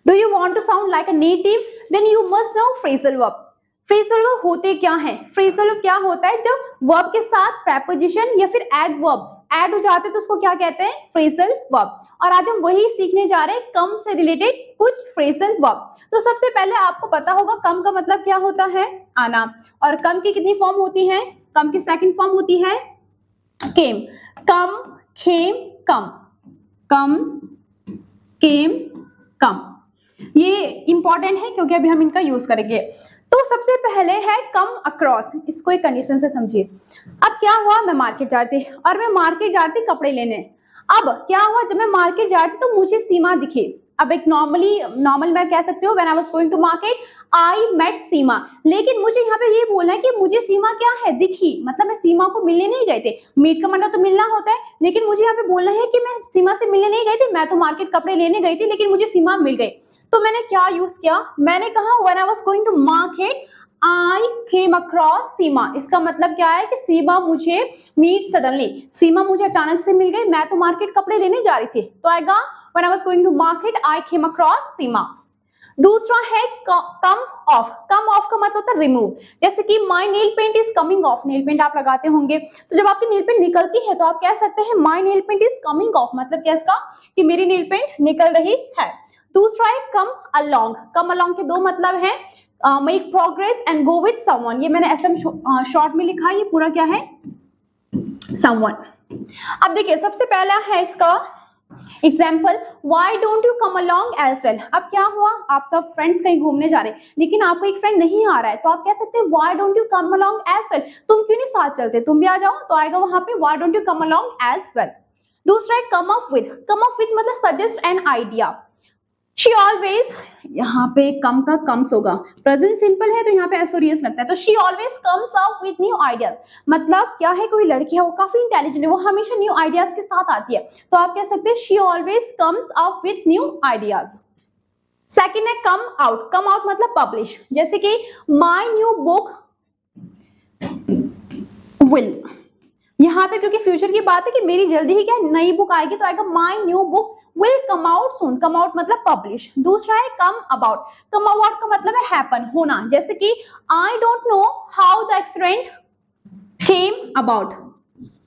Do you want to sound like a native, then you must know phrasal verb. Phrasal verb होते क्या हैं? Phrasal verb क्या होता है? जब वर्ब के साथ प्रेपोजिशन या फिर एडवर्ब ऐड हो जाते हैं तो उसको क्या कहते हैं? Phrasal verb. और आज हम वही सीखने जा रहे हैं, कम से रिलेटेड कुछ फ्रेजल वर्ब। तो सबसे पहले आपको पता होगा कम का मतलब क्या होता है? आना। और कम की कितनी फॉर्म होती है? कम की सेकंड फॉर्म होती है केम। कम, खेम, कम। कम, केम, कम। ये इंपॉर्टेंट है क्योंकि अभी हम इनका यूज करेंगे। तो सबसे पहले है कम अक्रॉस। इसको एक कंडीशन से समझिए। अब क्या हुआ, मैं मार्केट जाती और मैं मार्केट जाती कपड़े लेने। अब क्या हुआ, जब मैं मार्केट जाती तो मुझे सीमा दिखी। अब एक नॉर्मल मैं कह सकती हूँ when I was going to market I met Seema. लेकिन मुझे यहाँ पे ये बोलना है कि मुझे सीमा क्या है? दिखी। मतलब मैं सीमा को मिलने नहीं गए थे। मीट का मतलब तो मिलना होता है, लेकिन मुझे यहाँ पे बोलना है कि मैं सीमा से मिलने नहीं गई थी, मैं तो मार्केट कपड़े लेने गई थी, लेकिन मुझे सीमा मिल गई। तो मैंने क्या यूज किया? मैंने कहा when I was going to market I came across Seema. इसका मतलब क्या है कि सीमा मुझे मीट सडनली, सीमा मुझे अचानक से मिल गई, मैं तो मार्केट कपड़े लेने जा रही थी। तो आएगा when I was going to market I came across Seema. दूसरा है कम ऑफ। कम ऑफ का मतलब होता है रिमूव। जैसे कि my nail paint is coming off. Nail paint आप लगाते होंगे, तो जब आपकी नेल पेंट निकलती है तो आप कह सकते हैं my nail paint is coming off. मतलब क्या इसका? कि मेरी नेल पेंट निकल रही है। दूसरा है कम अलोंग। कम अलोंग के दो मतलब है, make progress and go with someone. ये मैंने एसएम शॉर्ट में लिखा है, ये पूरा क्या है? समवन। अब देखिए सबसे पहला है इसका example, why don't you come along as well. अब क्या हुआ, आप सब फ्रेंड्स कहीं घूमने जा रहे हैं लेकिन आपको एक फ्रेंड नहीं आ रहा है, तो आप कह सकते हैं why don't you come along as well. तुम क्यों नहीं साथ चलते, तुम भी आ जाओ। तो आएगा वहां पे why don't you come along as well. दूसरा है come up with. Come up with मतलब suggest an idea. She always, यहाँ पे कम का कम्स होगा, प्रेजेंट सिंपल है तो यहाँ पे एसोरियस लगता है, तो she always comes up with new ideas. मतलब क्या है, कोई लड़की है वो काफी इंटेलिजेंट है, वो हमेशा न्यू आइडियाज के साथ आती है, तो आप कह सकते हैं she always comes up with new ideas. Second है कम आउट। कम आउट मतलब पब्लिश। जैसे कि माई न्यू बुक विल। यहाँ पे क्योंकि फ्यूचर की बात है कि मेरी जल्दी ही क्या नई बुक आएगी, तो आएगा my new book will come out soon। come out मतलब publish। दूसरा है come about। come about का मतलब है happen, होना। जैसे कि I don't know how the accident came about।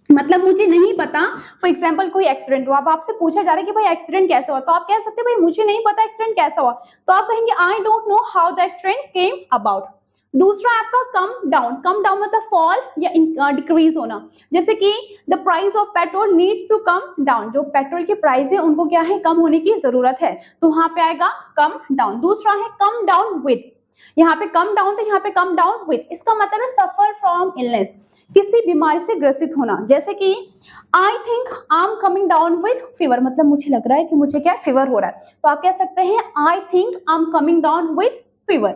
मतलब मुझे नहीं पता, फॉर एग्जाम्पल कोई एक्सीडेंट हुआ, अब आपसे पूछा जा रहा है कि भाई एक्सीडेंट कैसे हुआ, तो आप कह सकते हैं भाई मुझे नहीं पता एक्सीडेंट कैसा हुआ, तो आप कहेंगे I don't know how the accident came about। दूसरा आपका कम डाउन। कम डाउन मतलब फॉल या डिक्रीज होना। जैसे कि the price of petrol needs to come down. जो पेट्रोल की प्राइस है उनको क्या है, कम होने की जरूरत है, तो वहां पे आएगा कम डाउन। दूसरा है कम डाउन विद। यहाँ पे कम डाउन तो यहाँ पे कम डाउन विद। इसका मतलब है सफर फ्रॉम इलनेस, किसी बीमारी से ग्रसित होना। जैसे कि I think I am coming down with fever, मतलब मुझे लग रहा है कि मुझे क्या फीवर हो रहा है, तो आप कह सकते हैं I think I am coming down with fever.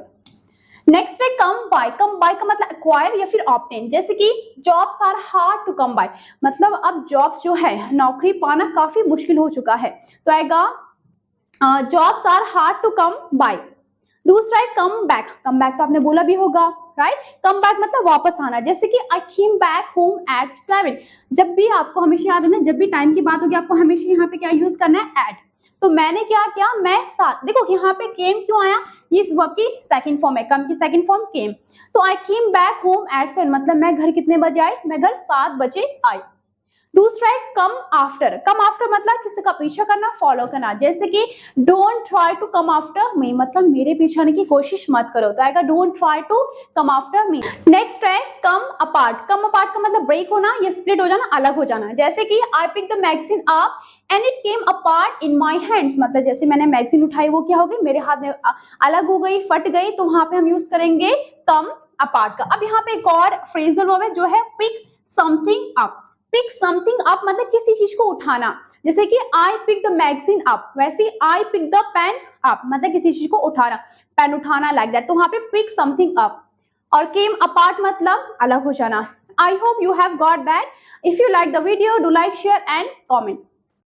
Next है कम बाय। कम बाय का मतलब एक्वायर या फिर ऑब्टेन। जैसे कि jobs are hard to come by, मतलब अब जॉब्स जो है, नौकरी पाना काफी मुश्किल हो चुका है, तो आएगा jobs are hard to come by. दूसरा है कम बैक। कम बैक तो आपने बोला भी होगा, राइट? कम बैक मतलब वापस आना। जैसे कि आई केम बैक होम एट 7। जब भी आपको हमेशा याद रखना, जब भी टाइम की बात होगी आपको हमेशा यहाँ पे क्या यूज करना है, एट। तो मैंने क्या किया, मैं साथ, देखो यहाँ पे केम क्यों आया, ये इस वर्ब की सेकंड फॉर्म है, कम की सेकंड फॉर्म केम। तो आई केम बैक होम एट 7 मतलब मैं घर कितने बजे आई, मैं घर 7 बजे आई। दूसरा है कम आफ्टर। कम आफ्टर मतलब किसी का पीछा करना, फॉलो करना। जैसे कि don't try to come after me, मतलब मेरे पीछे आने की कोशिश मत करो, तो आएगा don't try to come after me. Next है कम अपार्ट। कम अपार्ट का मतलब ब्रेक होना या स्प्लिट हो जाना, अलग हो जाना। जैसे कि I pick the magazine up and it came apart in my hands, मतलब जैसे मैंने मैगजीन उठाई वो क्या हो गई, मेरे हाथ में अलग हो गई, फट गई, तो वहां पे हम यूज करेंगे कम अपार्ट का। अब यहाँ पे एक और फ्रेजल वर्ब है जो है pick something up. Pick something up मतलब किसी चीज को उठाना। जैसे कि I pick the magazine up, वैसे I pick the pen up मतलब किसी चीज को उठाना, पेन उठाना, लाइक दैट। तो वहां पे पिक समथिंग अप। और केम अपार्ट मतलब अलग हो जाना। I hope you have got that. If you like the video, do like, share and comment.